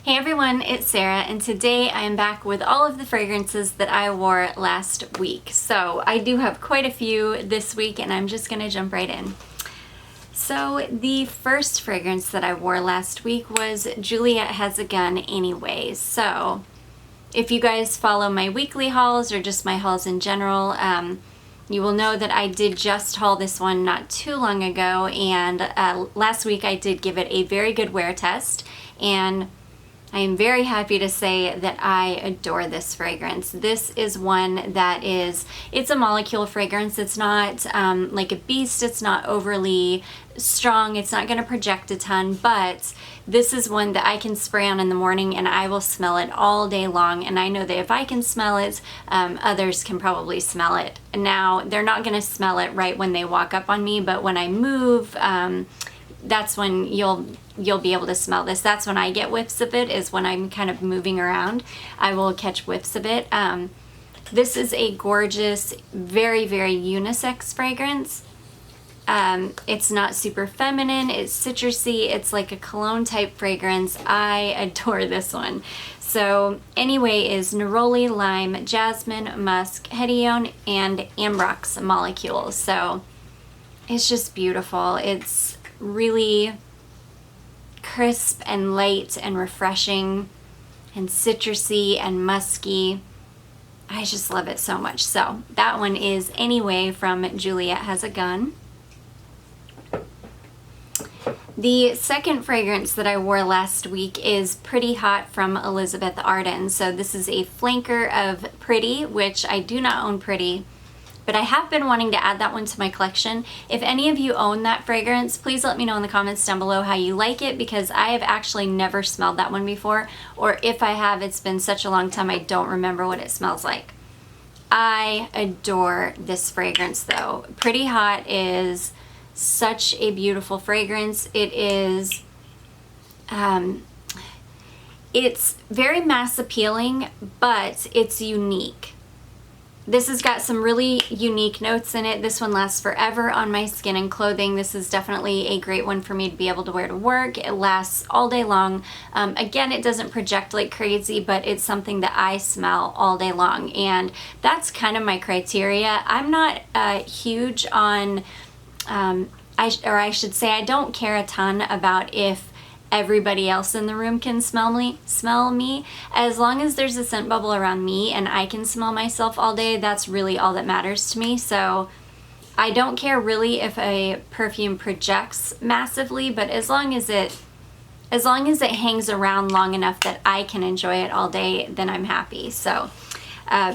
Hey everyone, it's Sarah, and today I am back with all of the fragrances that I wore last week. So I do have quite a few this week, and I'm just gonna jump right in. So the first fragrance that I wore last week was Juliette Has a Gun Anyways. So if you guys follow my weekly hauls or just my hauls in general, you will know that I did just haul this one not too long ago, and last week I did give it a very good wear test, and I am very happy to say that I adore this fragrance. This is one that it's a molecule fragrance. It's not like a beast. It's not overly strong. It's not going to project a ton, but this is one that I can spray on in the morning and I will smell it all day long. And I know that if I can smell it, others can probably smell it. Now, they're not going to smell it right when they walk up on me, but when I move, that's when you'll be able to smell this. That's when I get whiffs of it, is when I'm kind of moving around. I will catch whiffs of it. This is a gorgeous, very, very unisex fragrance. It's not super feminine, it's citrusy, it's like a cologne type fragrance. I adore this one. So anyway is neroli, lime, jasmine, musk, hedione, and ambrox molecules. So it's just beautiful. It's really crisp and light and refreshing and citrusy and musky. I just love it so much. So that one is Anyway from Juliette Has a Gun. The second fragrance that I wore last week is Pretty Hot from Elizabeth Arden. So this is a flanker of Pretty, which I do not own Pretty, but I have been wanting to add that one to my collection. If any of you own that fragrance, please let me know in the comments down below how you like it, because I have actually never smelled that one before, or if I have, it's been such a long time I don't remember what it smells like. I adore this fragrance though. Pretty Hot is such a beautiful fragrance. It is, it's very mass appealing, but it's unique. This has got some really unique notes in it. This one lasts forever on my skin and clothing. This is definitely a great one for me to be able to wear to work. It lasts all day long. Again, it doesn't project like crazy, but it's something that I smell all day long. And that's kind of my criteria. I'm not huge on, I should say I don't care a ton about if everybody else in the room can smell me. As long as there's a scent bubble around me and I can smell myself all day, that's really all that matters to me. So I don't care really if a perfume projects massively, but as long as it hangs around long enough that I can enjoy it all day, then I'm happy. So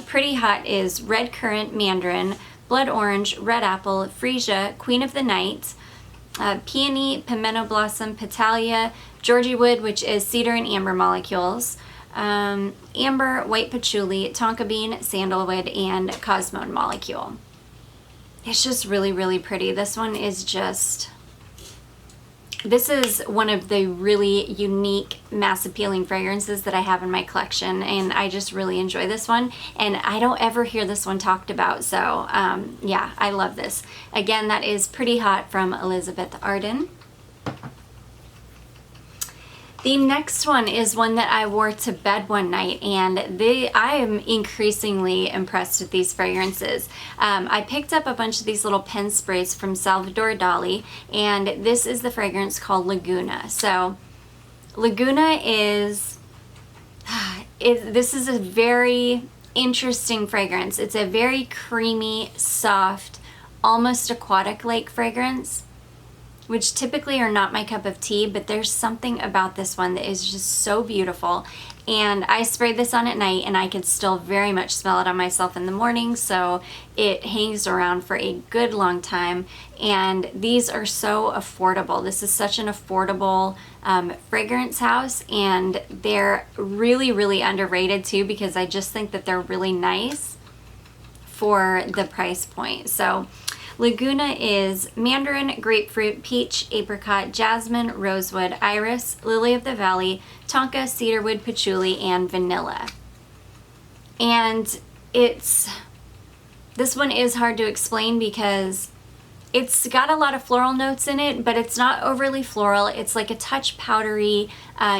Pretty Hot is red currant, mandarin, blood orange, red apple, freesia, queen of the night, peony, pimento blossom, petalia, Georgie wood, which is cedar and amber molecules, amber, white patchouli, tonka bean, sandalwood, and cosmone molecule. It's just really, really pretty. This one is just, this is one of the really unique, mass appealing fragrances that I have in my collection, and I just really enjoy this one, and I don't ever hear this one talked about, so yeah, I love this. Again, that is Pretty Hot from Elizabeth Arden. The next one is one that I wore to bed one night, and I am increasingly impressed with these fragrances. I picked up a bunch of these little pen sprays from Salvador Dali, and this is the fragrance called Laguna. So Laguna is, this is a very interesting fragrance. It's a very creamy, soft, almost aquatic-like fragrance, which typically are not my cup of tea, but there's something about this one that is just so beautiful. And I sprayed this on at night, and I could still very much smell it on myself in the morning, so it hangs around for a good long time. And these are so affordable. This is such an affordable fragrance house, and they're really, really underrated too, because I just think that they're really nice for the price point. So Laguna is mandarin, grapefruit, peach, apricot, jasmine, rosewood, iris, lily of the valley, tonka, cedarwood, patchouli, and vanilla. And this one is hard to explain because It's got a lot of floral notes in it, but it's not overly floral. It's like a touch powdery.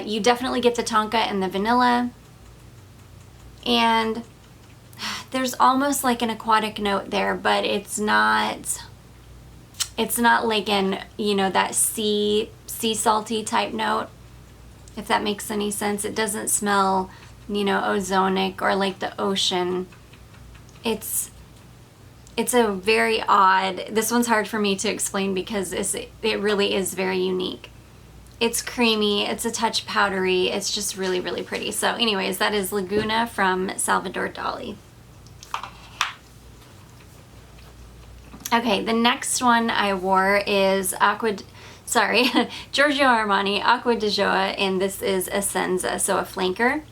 You definitely get the tonka and the vanilla. And there's almost like an aquatic note there, but it's not like an, you know, that sea salty type note, if that makes any sense. It doesn't smell, you know, ozonic or like the ocean. It's a very odd, this one's hard for me to explain because it really is very unique. It's creamy, it's a touch powdery, it's just really, really pretty. So anyways, that is Laguna from Salvador Dali. Okay, the next one I wore is Giorgio Armani Aqua di Gioia, and this is Essenza, so a flanker.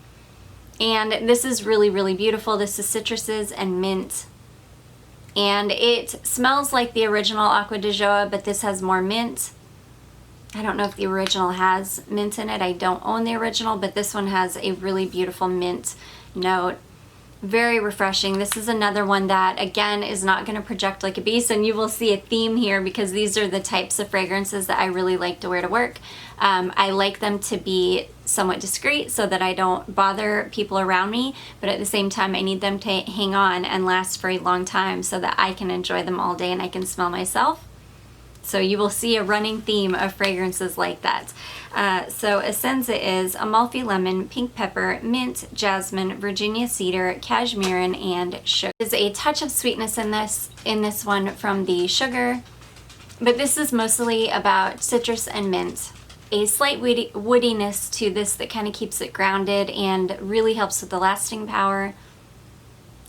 And this is really, really beautiful. This is citruses and mint. And it smells like the original Aqua di Gioia, but this has more mint. I don't know if the original has mint in it. I don't own the original, but this one has a really beautiful mint note. Very refreshing. This is another one that, again, is not going to project like a beast, and you will see a theme here because these are the types of fragrances that I really like to wear to work. I like them to be somewhat discreet so that I don't bother people around me, but at the same time I need them to hang on and last for a long time so that I can enjoy them all day and I can smell myself. So you will see a running theme of fragrances like that. So Essenza is Amalfi lemon, pink pepper, mint, jasmine, Virginia cedar, cashmere, and sugar. There's a touch of sweetness in this one from the sugar, but this is mostly about citrus and mint. A slight woodiness to this that kind of keeps it grounded and really helps with the lasting power.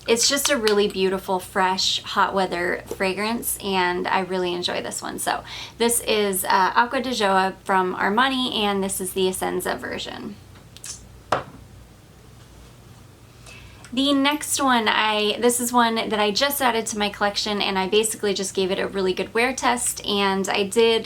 It's just a really beautiful, fresh, hot weather fragrance, and I really enjoy this one. So this is Aqua di Gioia from Armani, and this is the Essenza version. The next one, this is one that I just added to my collection, and I basically just gave it a really good wear test, and I did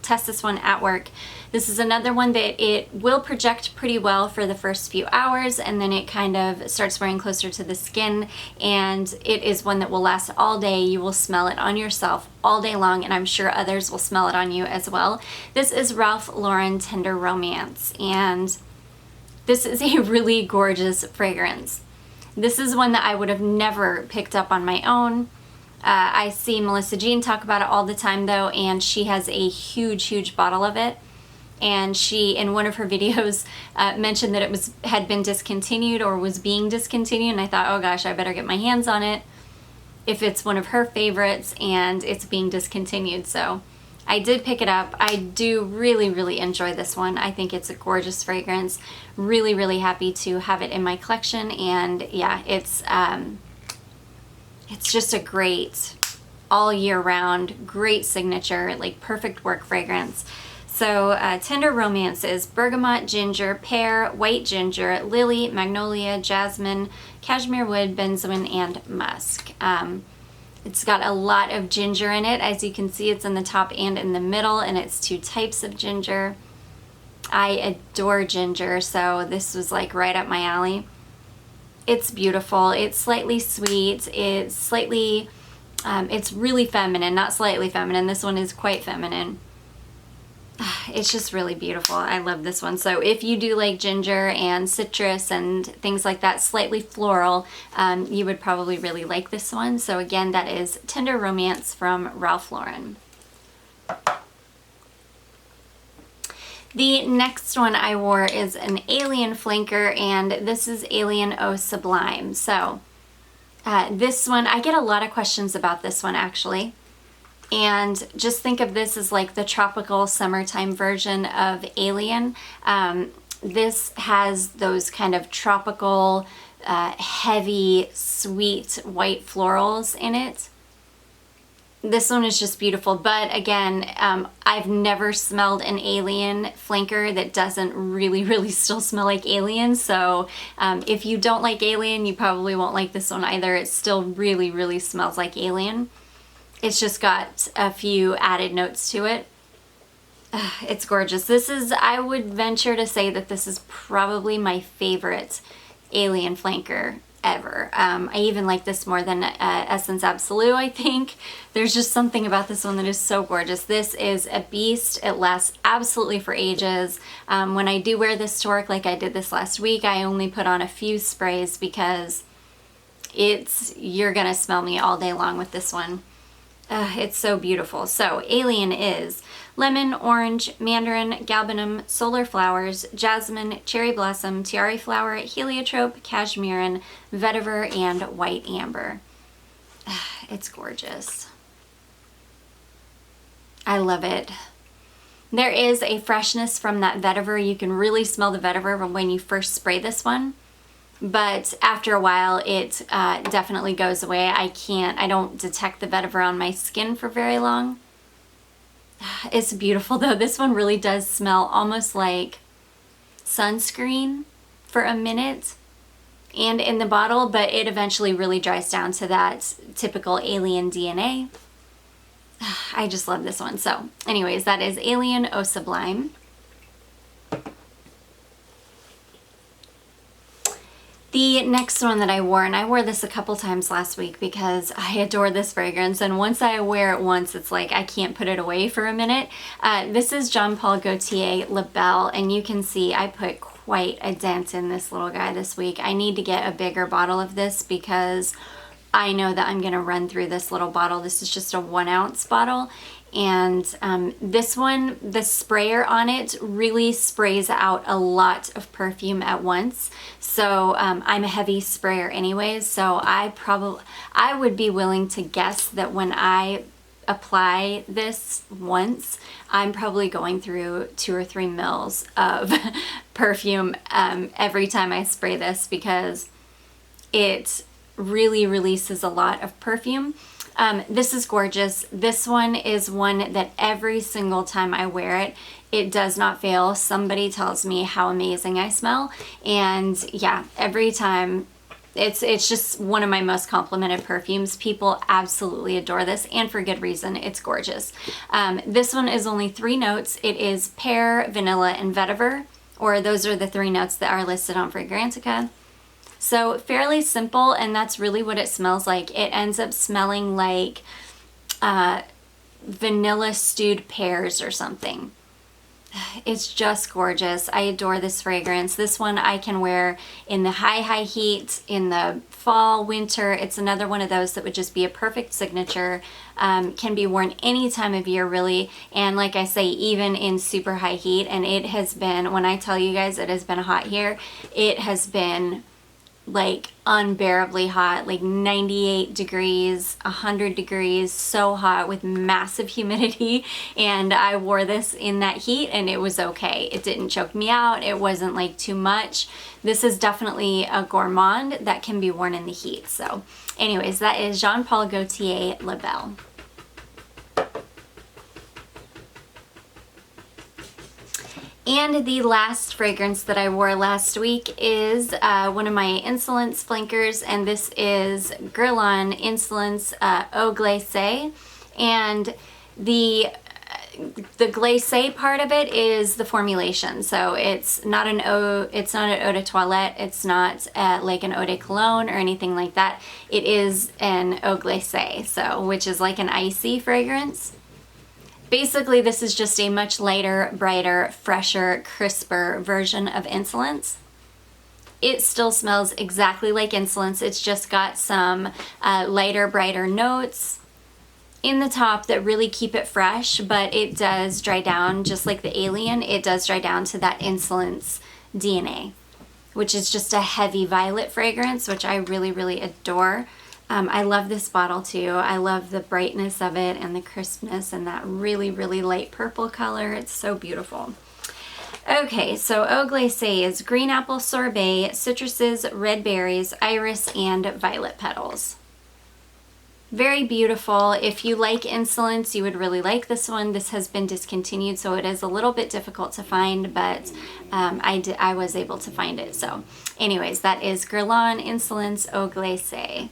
test this one at work. This is another one that it will project pretty well for the first few hours, and then it kind of starts wearing closer to the skin, and it is one that will last all day. You will smell it on yourself all day long, and I'm sure others will smell it on you as well. This is Ralph Lauren Tender Romance, and this is a really gorgeous fragrance. This is one that I would have never picked up on my own. I see Melissa Jean talk about it all the time though, and she has a huge bottle of it. And she, in one of her videos, mentioned that it had been discontinued or was being discontinued, and I thought, oh gosh, I better get my hands on it if it's one of her favorites and it's being discontinued. So I did pick it up. I do really enjoy this one. I think it's a gorgeous fragrance. Really happy to have it in my collection, and yeah, it's just a great all year round, great signature, like perfect work fragrance. So Tender Romance is bergamot, ginger, pear, white ginger, lily, magnolia, jasmine, cashmere wood, benzoin, and musk. It's got a lot of ginger in it. As you can see, it's in the top and in the middle, and it's two types of ginger. I adore ginger, so this was like right up my alley. It's beautiful. It's slightly sweet. It's slightly, it's really feminine, not slightly feminine. This one is quite feminine. It's just really beautiful. I love this one. So if you do like ginger and citrus and things like that, slightly floral, you would probably really like this one. So again, that is Tender Romance from Ralph Lauren. The next one I wore is an Alien flanker, and this is Alien Eau Sublime. So this one, I get a lot of questions about this one actually. And just think of this as like the tropical summertime version of Alien. This has those kind of tropical, heavy, sweet white florals in it. This one is just beautiful, but again, I've never smelled an Alien flanker that doesn't really still smell like Alien. So if you don't like Alien, you probably won't like this one either. It still really smells like Alien. It's just got a few added notes to it. It's gorgeous. This is, I would venture to say that this is probably my favorite Alien flanker ever. I even like this more than Essence Absolute, I think. There's just something about this one that is so gorgeous. This is a beast. It lasts absolutely for ages. When I do wear this to work like I did this last week, I only put on a few sprays because you're gonna smell me all day long with this one. It's so beautiful. So Alien is lemon, orange, mandarin, galbanum, solar flowers, jasmine, cherry blossom, tiare flower, heliotrope, cashmerean, vetiver, and white amber. It's gorgeous. I love it. There is a freshness from that vetiver. You can really smell the vetiver when you first spray this one. But after a while, it definitely goes away. I don't detect the vetiver on my skin for very long. It's beautiful though. This one really does smell almost like sunscreen for a minute and in the bottle, but it eventually really dries down to that typical Alien DNA. I just love this one. So anyways, that is Alien Eau Sublime. The next one that I wore, and I wore this a couple times last week because I adore this fragrance, and once I wear it once, it's like I can't put it away for a minute. This is Jean Paul Gaultier La Belle, and you can see I put quite a dent in this little guy this week. I need to get a bigger bottle of this because I know that I'm going to run through this little bottle. This is just a 1 ounce bottle. And this one, the sprayer on it really sprays out a lot of perfume at once. So I'm a heavy sprayer anyways, so I would be willing to guess that when I apply this once, I'm probably going through 2 or 3 mils of perfume every time I spray this because it really releases a lot of perfume. This is gorgeous. This one is one that every single time I wear it, it does not fail. Somebody tells me how amazing I smell, and yeah, every time it's just one of my most complimented perfumes. People absolutely adore this, and for good reason. It's gorgeous. This one is only 3 notes. It is pear, vanilla, and vetiver, or those are the 3 notes that are listed on Fragrantica. So fairly simple, and that's really what it smells like. It ends up smelling like vanilla stewed pears or something. It's just gorgeous. I adore this fragrance. This one I can wear in the high heat, in the fall, winter. It's another one of those that would just be a perfect signature. Can be worn any time of year really, and like I say, even in super high heat. And it has been, when I tell you guys it has been hot here, it has been like unbearably hot, like 98 degrees, 100 degrees, so hot with massive humidity. And I wore this in that heat and it was okay. It didn't choke me out. It wasn't like too much. This is definitely a gourmand that can be worn in the heat. So anyways, that is Jean Paul Gaultier La Belle. And the last fragrance that I wore last week is one of my Insolence flankers, and this is Guerlain Insolence Eau Glacée. And the glacé part of it is the formulation. So it's not an eau de toilette, it's not like an eau de cologne or anything like that. It is an eau glacée, so which is like an icy fragrance. Basically, this is just a much lighter, brighter, fresher, crisper version of Insolence. It still smells exactly like Insolence. It's just got some lighter, brighter notes in the top that really keep it fresh, but it does dry down just like the Alien. It does dry down to that Insolence DNA, which is just a heavy violet fragrance, which I really adore. I love this bottle too. I love the brightness of it and the crispness and that really light purple color. It's so beautiful. Okay, so Eau Glacée is green apple sorbet, citruses, red berries, iris, and violet petals. Very beautiful. If you like Insolence, you would really like this one. This has been discontinued, so it is a little bit difficult to find, but I was able to find it. So anyways, that is Guerlain Insolence Eau Glacée.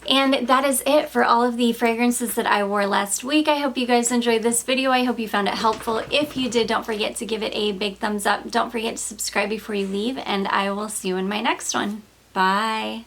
And that is it for all of the fragrances that I wore last week. I hope you guys enjoyed this video. I hope you found it helpful. If you did, don't forget to give it a big thumbs up. Don't forget to subscribe before you leave, and I will see you in my next one. Bye.